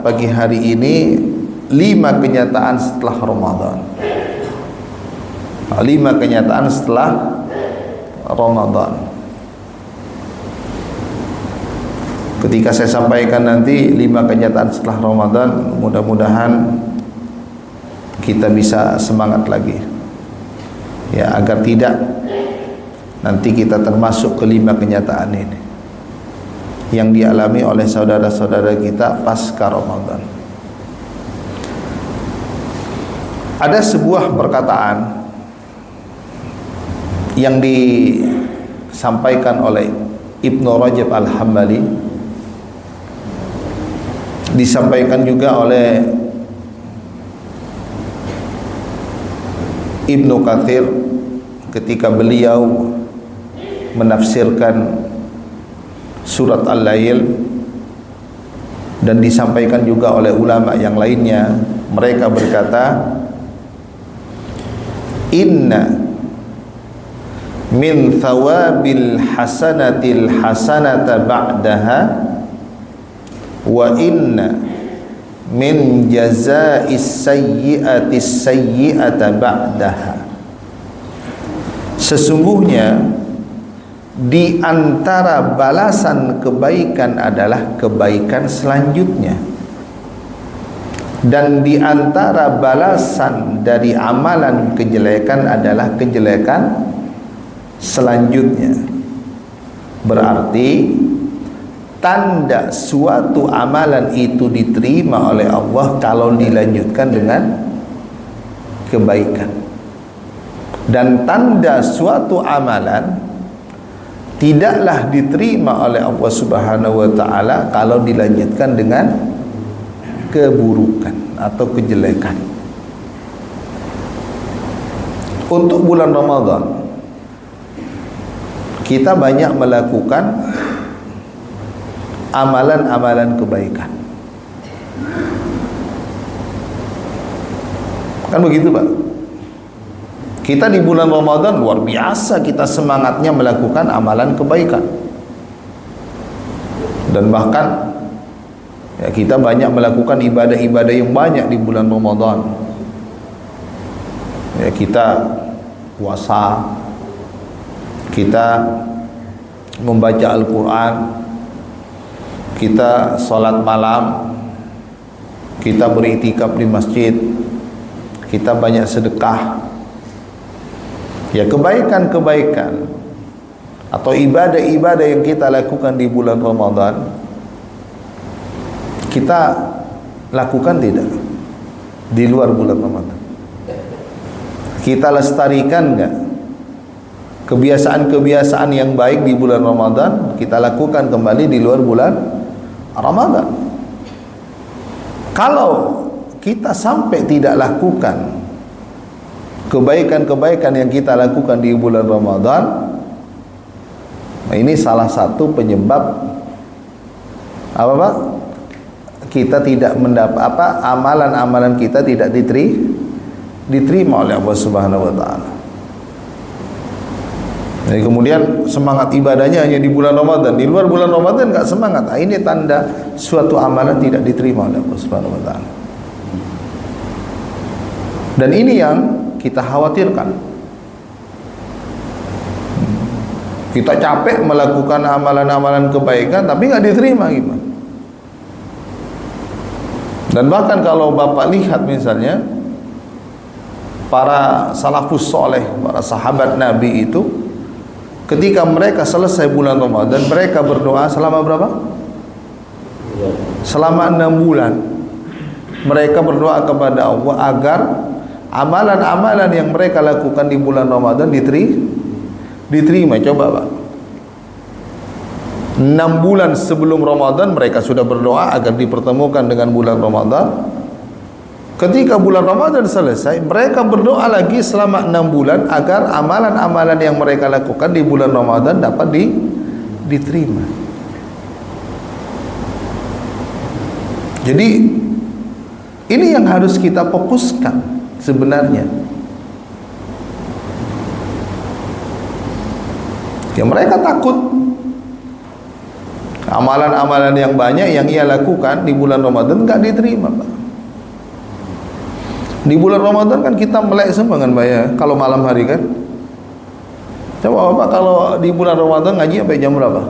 pagi hari ini 5 kenyataan setelah Ramadan. 5 kenyataan setelah Ramadan. Ketika saya sampaikan nanti 5 kenyataan setelah Ramadan, mudah-mudahan kita bisa semangat lagi, ya, agar tidak nanti kita termasuk ke 5 kenyataan ini yang dialami oleh saudara-saudara kita pasca Ramadan. Ada sebuah perkataan yang disampaikan oleh Ibnu Rajab Al-Hambali, disampaikan juga oleh Ibnu Katsir ketika beliau menafsirkan surat Al-Lail, dan disampaikan juga oleh ulama yang lainnya. Mereka berkata, inna min thawabil hasanatil hasanata ba'daha wa inna min jaza'is sayyi'atis sayyi'ata ba'daha. Sesungguhnya di antara balasan kebaikan adalah kebaikan selanjutnya, dan di antara balasan dari amalan kejelekan adalah kejelekan selanjutnya. Berarti tanda suatu amalan itu diterima oleh Allah kalau dilanjutkan dengan kebaikan, dan tanda suatu amalan tidaklah diterima oleh Allah Subhanahu wa taala kalau dilanjutkan dengan keburukan atau kejelekan. Untuk bulan Ramadan kita banyak melakukan amalan-amalan kebaikan. Kan begitu, Pak? Kita di bulan Ramadan luar biasa kita semangatnya melakukan amalan kebaikan. Dan bahkan ya, kita banyak melakukan ibadah-ibadah yang banyak di bulan Ramadan. Ya, kita puasa, kita membaca Al-Quran, kita sholat malam, kita beriktikaf di masjid, kita banyak sedekah. Ya, kebaikan-kebaikan atau ibadah-ibadah yang kita lakukan di bulan Ramadan, kita lakukan tidak di luar bulan Ramadan? Kita lestarikan enggak kebiasaan-kebiasaan yang baik di bulan Ramadan, kita lakukan kembali di luar bulan Ramadan? Kalau kita sampai tidak lakukan kebaikan-kebaikan yang kita lakukan di bulan Ramadan, ini salah satu penyebab apa, Pak? Kita tidak mendapat amalan-amalan kita tidak diterima oleh Allah Subhanahu wa taala. Jadi kemudian semangat ibadahnya hanya di bulan Ramadan, di luar bulan Ramadan enggak semangat. Ini tanda suatu amalan tidak diterima oleh Allah Subhanahu wa taala. Dan ini yang kita khawatirkan. Kita capek melakukan amalan-amalan kebaikan tapi nggak diterima gimana? Dan bahkan kalau Bapak lihat misalnya para salafus soleh, para sahabat Nabi itu, ketika mereka selesai bulan Ramadan, mereka berdoa selama berapa? Selama 6 bulan. Mereka berdoa kepada Allah agar amalan-amalan yang mereka lakukan di bulan Ramadan diterima. Coba, Pak, 6 bulan sebelum Ramadan mereka sudah berdoa agar dipertemukan dengan bulan Ramadan. Ketika bulan Ramadan selesai, mereka berdoa lagi selama 6 bulan agar amalan-amalan yang mereka lakukan di bulan Ramadan dapat diterima. Jadi ini yang harus kita fokuskan sebenarnya. Ya, mereka takut Amalan-amalan yang banyak yang ia lakukan di bulan Ramadan enggak diterima, Pak. Di bulan Ramadan kan kita melek semua kan, Pak ya, kalau malam hari kan. Coba Bapak kalau di bulan Ramadan ngaji sampai jam berapa?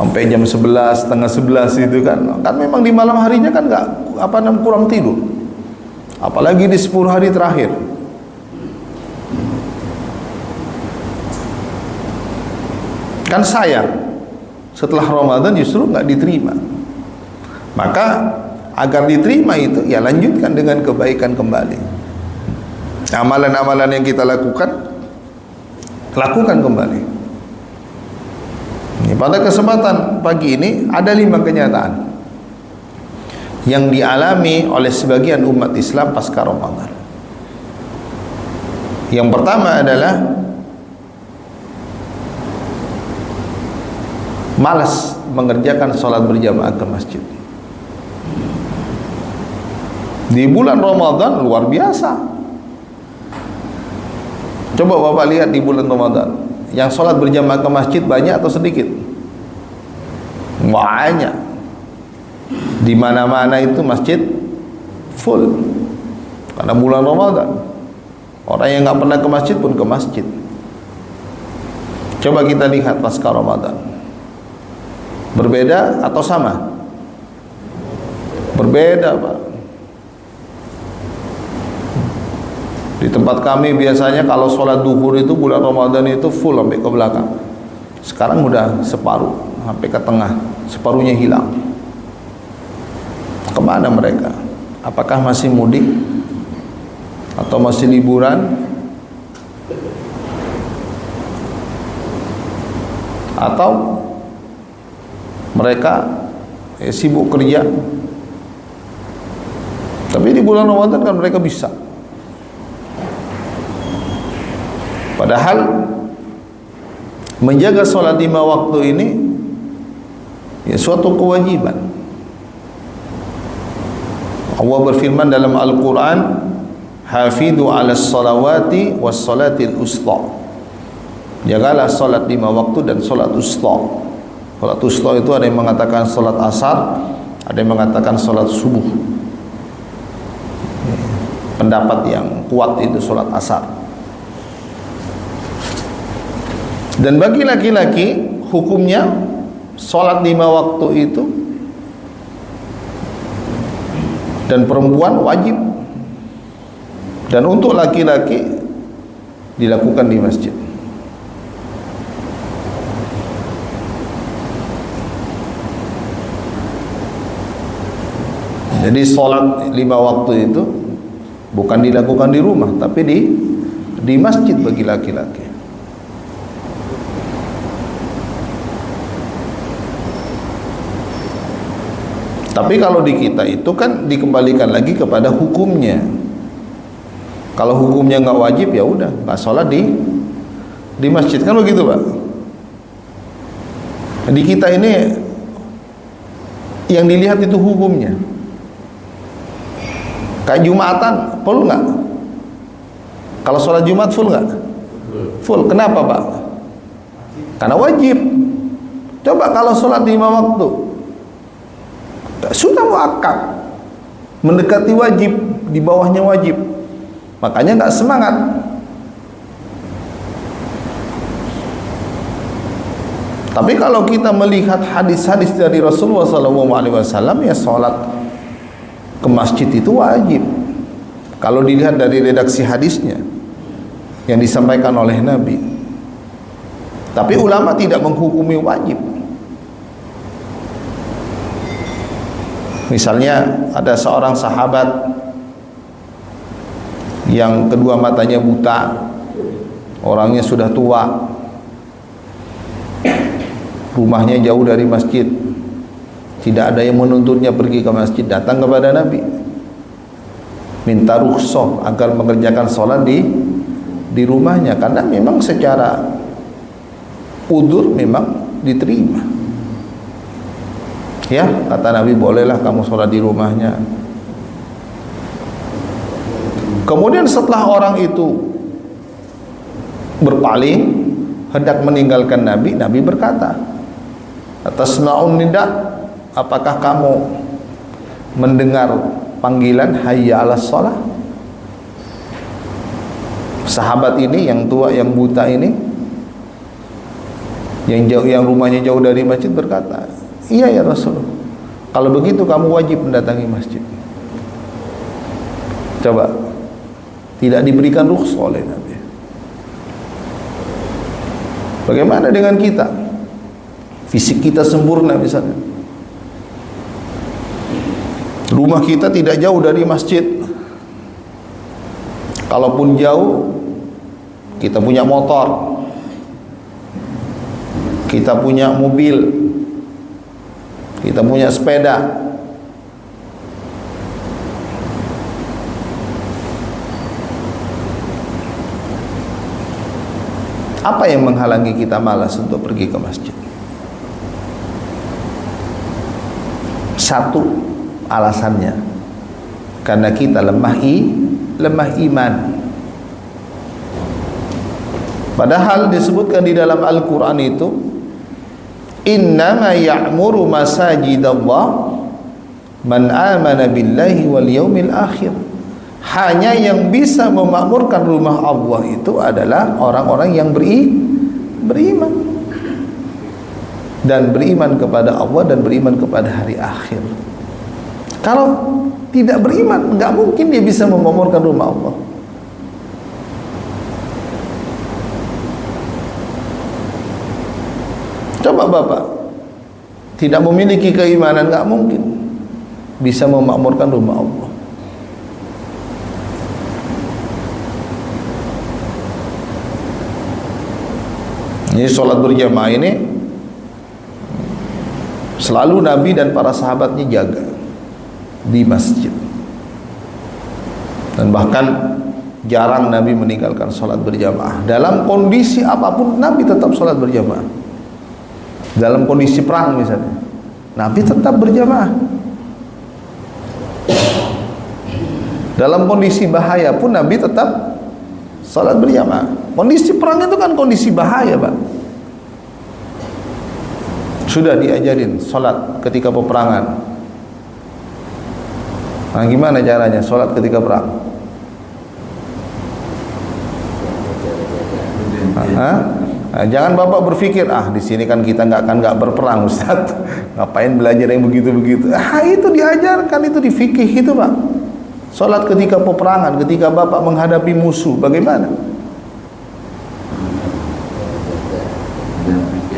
Sampai jam 11, setengah 11 itu kan. Kan memang di malam harinya kan enggak kurang tidur. Apalagi di 10 hari terakhir. Kan sayang setelah Ramadan justru nggak diterima. Maka agar diterima itu ya lanjutkan dengan kebaikan kembali. Amalan-amalan yang kita lakukan kembali. Pada kesempatan pagi ini ada 5 kenyataan yang dialami oleh sebagian umat Islam pasca Ramadan. Yang pertama adalah malas mengerjakan sholat berjamaah ke masjid. Di bulan Ramadan luar biasa. Coba Bapak lihat di bulan Ramadan, yang sholat berjamaah ke masjid banyak atau sedikit? Banyak. Di mana-mana itu masjid full. Karena bulan Ramadan. Orang yang nggak pernah ke masjid pun ke masjid. Coba kita lihat pasca Ramadan. Berbeda atau sama? Berbeda, Pak. Di tempat kami biasanya kalau sholat duhur itu bulan Ramadan itu full sampai ke belakang. Sekarang udah separuh, sampai ke tengah, separuhnya hilang. Kemana mereka? Apakah masih mudik? Atau masih liburan? Atau mereka sibuk kerja? Tapi di bulan Ramadan kan mereka bisa. Padahal menjaga sholat 5 waktu ini ya suatu kewajiban. Allah berfirman dalam Al-Quran, hafidhu ala salawati was salatil usta. Jagalah sholat 5 waktu dan sholat usta. Sholat usta itu ada yang mengatakan sholat asar, ada yang mengatakan sholat subuh. Pendapat yang kuat itu sholat asar. Dan bagi laki-laki hukumnya sholat 5 waktu itu, dan perempuan wajib. Dan untuk laki-laki dilakukan di masjid. Jadi sholat 5 waktu itu bukan dilakukan di rumah, tapi di masjid bagi laki-laki. Tapi kalau di kita itu kan dikembalikan lagi kepada hukumnya. Kalau hukumnya nggak wajib ya udah nggak sholat di masjid, kan begitu Pak. Di kita ini yang dilihat itu hukumnya. Kayak Jumatan full nggak? Kalau sholat Jumat full nggak? Full. Kenapa Pak? Karena wajib. Coba kalau sholat 5 waktu sudah muakkad, mendekati wajib, di bawahnya wajib, makanya nggak semangat. Tapi kalau kita melihat hadis-hadis dari Rasulullah SAW, ya sholat ke masjid itu wajib. Kalau dilihat dari redaksi hadisnya yang disampaikan oleh Nabi. Tapi ulama tidak menghukumi wajib. Misalnya ada seorang sahabat yang kedua matanya buta, orangnya sudah tua, rumahnya jauh dari masjid, tidak ada yang menuntutnya pergi ke masjid, datang kepada Nabi minta rukhsah agar mengerjakan sholat di rumahnya, karena memang secara udzur memang diterima. Ya, kata Nabi, bolehlah kamu sholat di rumahnya. Kemudian setelah orang itu berpaling, hendak meninggalkan Nabi, Nabi berkata, "Atasma'un nida? Apakah kamu mendengar panggilan hayya 'alas shalah?" Sahabat ini yang tua, yang buta ini, yang jauh, yang rumahnya jauh dari masjid berkata, "Iya ya Rasulullah. Kalau begitu kamu wajib mendatangi masjid." Coba, tidak diberikan rukhsah oleh Nabi. Bagaimana dengan kita? Fisik kita sempurna misalnya, rumah kita tidak jauh dari masjid, kalaupun jauh kita punya motor, kita punya mobil, kita punya sepeda, apa yang menghalangi kita malas untuk pergi ke masjid? Satu alasannya, karena kita lemah iman. Padahal disebutkan di dalam Al-Quran itu, innama ya'muru masajidallah man amana billahi wal yaumil akhir. Hanya yang bisa memakmurkan rumah Allah itu adalah orang-orang yang beriman dan beriman kepada Allah dan beriman kepada hari akhir. Kalau tidak beriman, enggak mungkin dia bisa memakmurkan rumah Allah. Coba Bapak tidak memiliki keimanan, enggak mungkin bisa memakmurkan rumah Allah. Jadi sholat berjamaah ini selalu Nabi dan para sahabatnya jaga di masjid, dan bahkan jarang Nabi meninggalkan sholat berjamaah. Dalam kondisi apapun Nabi tetap sholat berjamaah. Dalam kondisi perang misalnya, Nabi tetap berjamaah. Dalam kondisi bahaya pun Nabi tetap sholat berjamaah. Kondisi perang itu kan kondisi bahaya, Pak. Sudah diajarin sholat ketika peperangan. Nah, gimana caranya sholat ketika perang? Nah, jangan Bapak berpikir, di sini kan kita nggak berperang, Ustaz. Ngapain belajar yang begitu-begitu? Itu diajarkan, itu di fikih itu, Pak. Sholat ketika peperangan, ketika Bapak menghadapi musuh, bagaimana?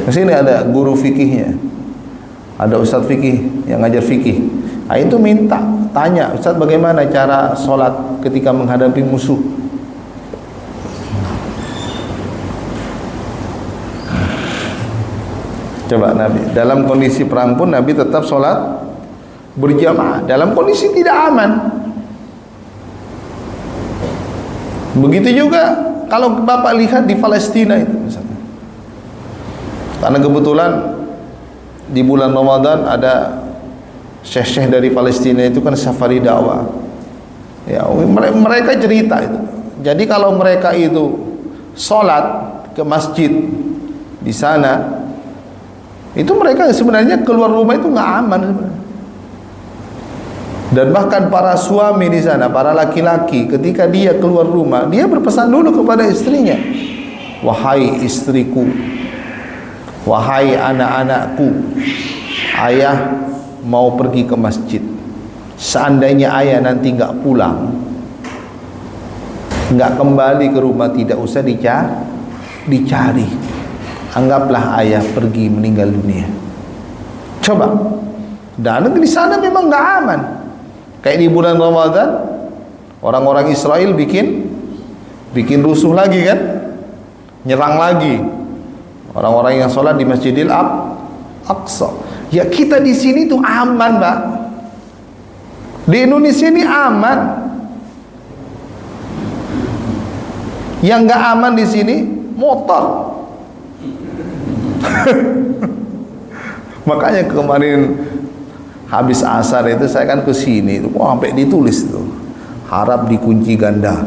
Di sini ada guru fikihnya, ada ustadz fikih yang ngajar fikih. Itu minta, tanya, Ustaz bagaimana cara sholat ketika menghadapi musuh? Coba Nabi, dalam kondisi perang pun Nabi tetap sholat berjamaah, dalam kondisi tidak aman. Begitu juga kalau Bapak lihat di Palestina itu misalnya. Karena kebetulan di bulan Ramadan ada syekh-syekh dari Palestina itu kan safari dakwah. Ya, mereka cerita itu. Jadi kalau mereka itu sholat ke masjid di sana, itu mereka sebenarnya keluar rumah itu nggak aman sebenarnya. Dan bahkan para suami di sana, para laki-laki, ketika dia keluar rumah, dia berpesan dulu kepada istrinya, wahai istriku, wahai anak-anakku, ayah mau pergi ke masjid. Seandainya ayah nanti nggak pulang, nggak kembali ke rumah, tidak usah dicari. Anggaplah ayah pergi meninggal dunia. Coba, dan di sana memang nggak aman. Kayak di bulan Ramadan, orang-orang Israel bikin rusuh lagi kan, nyerang lagi orang-orang yang sholat di Masjidil Aqsa. Ya kita di sini tuh aman, Pak. Di Indonesia ini aman. Yang nggak aman di sini motor. Makanya kemarin habis asar itu saya kan ke sini, wah sampai ditulis tuh. harap dikunci ganda.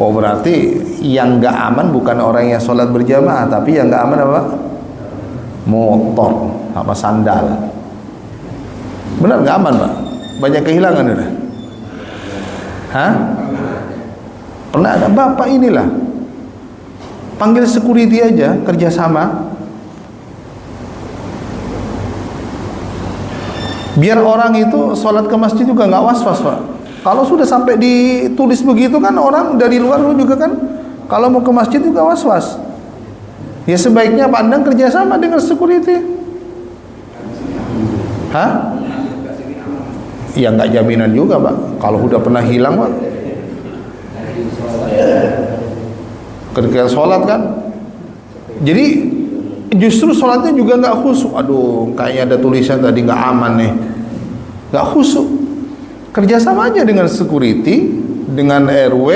Oh, berarti yang nggak aman bukan orang yang sholat berjamaah, tapi yang nggak aman apa? Motor sama sandal. Benar nggak aman, Pak? Banyak kehilangan udah. Hah? Pernah ada bapak inilah, panggil security aja, kerjasama, biar orang itu sholat ke masjid juga nggak was-was, Pak. Kalau sudah sampai ditulis begitu kan, orang dari luar juga kan kalau mau ke masjid juga was-was. Ya sebaiknya pandang kerjasama dengan security. Hah? Ya nggak jaminan juga, Pak. Kalau udah pernah hilang, Pak, ketika sholat kan, jadi justru sholatnya juga nggak khusyuk. Aduh, kayaknya ada tulisan tadi nggak aman nih, nggak khusyuk. Kerjasama aja dengan security, dengan RW.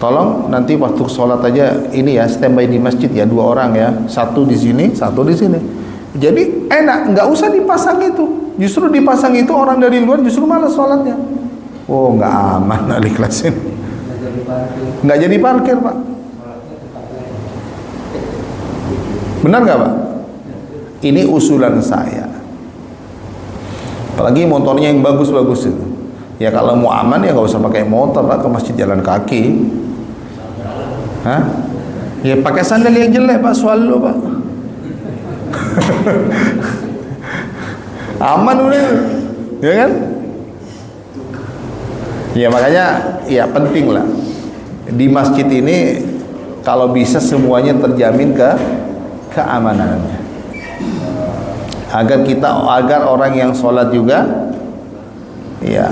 Tolong nanti waktu sholat aja ini ya, standby di masjid ya, 2 orang ya, 1 di sini, 1 di sini. Jadi enak, nggak usah dipasang itu. Justru dipasang itu orang dari luar justru malas sholatnya. Oh, nggak aman, nggak dikelasin. Nggak jadi parkir, Pak. Benar nggak, Pak? Ini usulan saya. Apalagi motornya yang bagus-bagus itu. Ya kalau mau aman ya nggak usah pakai motor, Pak, ke masjid jalan kaki. Hah? Ya pakai sandal yang jelek, Pak, swallow, Pak. Aman udah, ya kan? Ya makanya ya penting lah di masjid ini kalau bisa semuanya terjamin keamanannya, agar orang yang sholat juga ya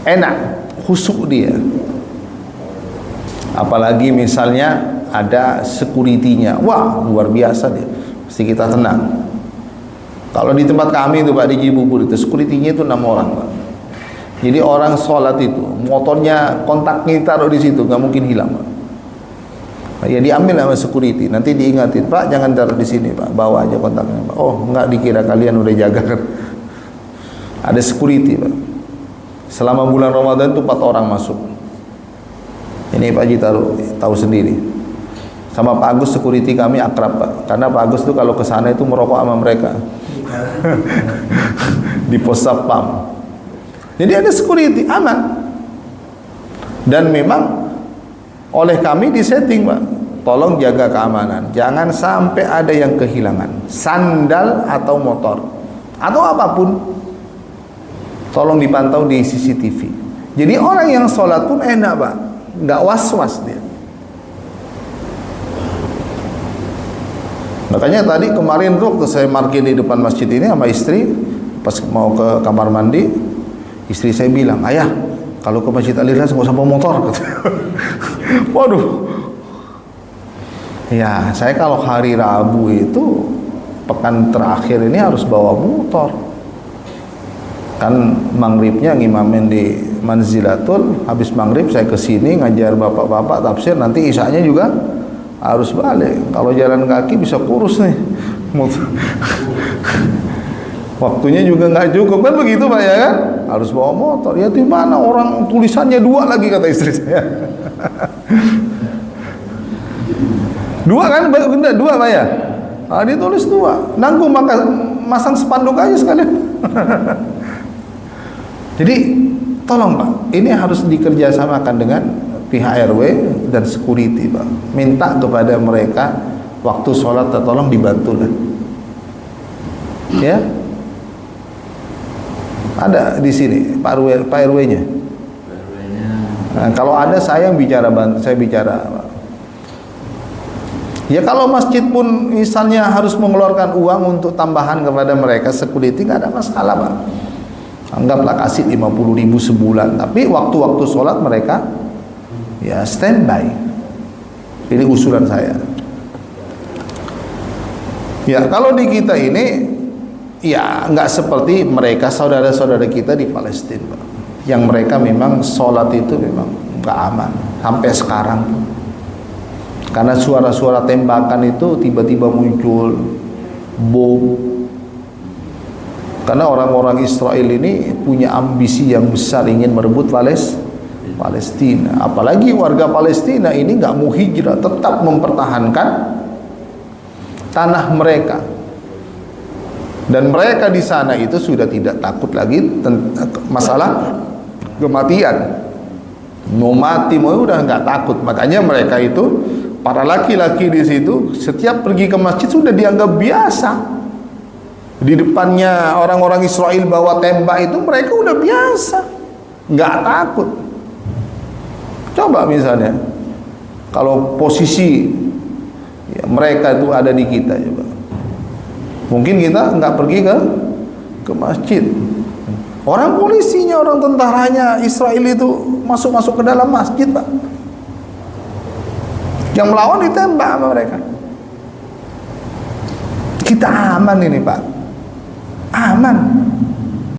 enak, khusyuk dia. Apalagi misalnya ada security-nya, wah luar biasa dia, pasti kita tenang. Kalau di tempat kami itu, Pak, di Cibubur itu security-nya itu 6 orang, Pak. Jadi orang sholat itu motornya kontaknya taruh di situ, nggak mungkin hilang, Pak. Ya diambil sama security, nanti diingatin, Pak jangan taruh di sini, Pak, bawa aja kontaknya, Pak. Oh nggak, dikira kalian udah jaga kan. Ada security, Pak. Selama bulan Ramadan itu 4 orang masuk. Ini Pak Haji tahu sendiri. Sama Pak Agus security kami akrab, Pak, karena Pak Agus itu kalau ke sana itu merokok sama mereka. Di pos satpam. Jadi ada security, aman. Dan memang oleh kami disetting, Pak, tolong jaga keamanan, jangan sampai ada yang kehilangan sandal atau motor atau apapun. Tolong dipantau di CCTV. Jadi orang yang sholat pun enak, Pak, nggak was-was dia. Makanya tadi kemarin tuh waktu saya parkir di depan masjid ini sama istri, pas mau ke kamar mandi, istri saya bilang, ayah kalau ke masjid Al-Ikhlas nggak usah bawa motor. Waduh. Ya saya kalau hari Rabu itu pekan terakhir ini harus bawa motor. Kan maghribnya ngimamin di Manzilatul, habis maghrib saya kesini ngajar bapak-bapak tafsir, nanti isyanya juga harus balik. Kalau jalan kaki bisa kurus nih. Waktunya juga nggak cukup kan begitu, Pak, ya kan? Harus bawa motor. Ya di mana orang tulisannya 2 lagi, kata istri saya. 2 kan? Benar 2, Pak, ya? Ah, dia tulis 2. Nanggung masang spanduk aja sekalian. Jadi tolong, Pak, ini harus dikerjasamakan dengan pihak RW dan security, Pak. Minta kepada mereka waktu sholat tolong dibantu lah. Ya, ada di sini Pak RW-nya. Nah, kalau ada saya yang bicara, saya bicara, Pak. Ya kalau masjid pun misalnya harus mengeluarkan uang untuk tambahan kepada mereka security, nggak ada masalah, Pak. Anggaplah kasih 50.000 sebulan, tapi waktu-waktu sholat mereka ya standby. Ini usulan saya. Ya kalau di kita ini ya nggak seperti mereka saudara-saudara kita di Palestina, Pak, yang mereka memang sholat itu memang nggak aman sampai sekarang, karena suara-suara tembakan itu tiba-tiba muncul bom. Karena orang-orang Israel ini punya ambisi yang besar, ingin merebut Palestina. Apalagi warga Palestina ini nggak mau hijrah, tetap mempertahankan tanah mereka. Dan mereka di sana itu sudah tidak takut lagi masalah kematian. Mau mati mau udah nggak takut. Makanya mereka itu, para laki-laki di situ, setiap pergi ke masjid sudah dianggap biasa. Di depannya orang-orang Israel bawa tembak itu mereka udah biasa, nggak takut. Coba misalnya kalau posisi ya, mereka itu ada di kita, coba mungkin kita nggak pergi ke masjid. Orang polisinya, orang tentaranya Israel itu masuk ke dalam masjid, Pak. Yang melawan ditembak sama mereka. Kita aman ini, Pak. Aman.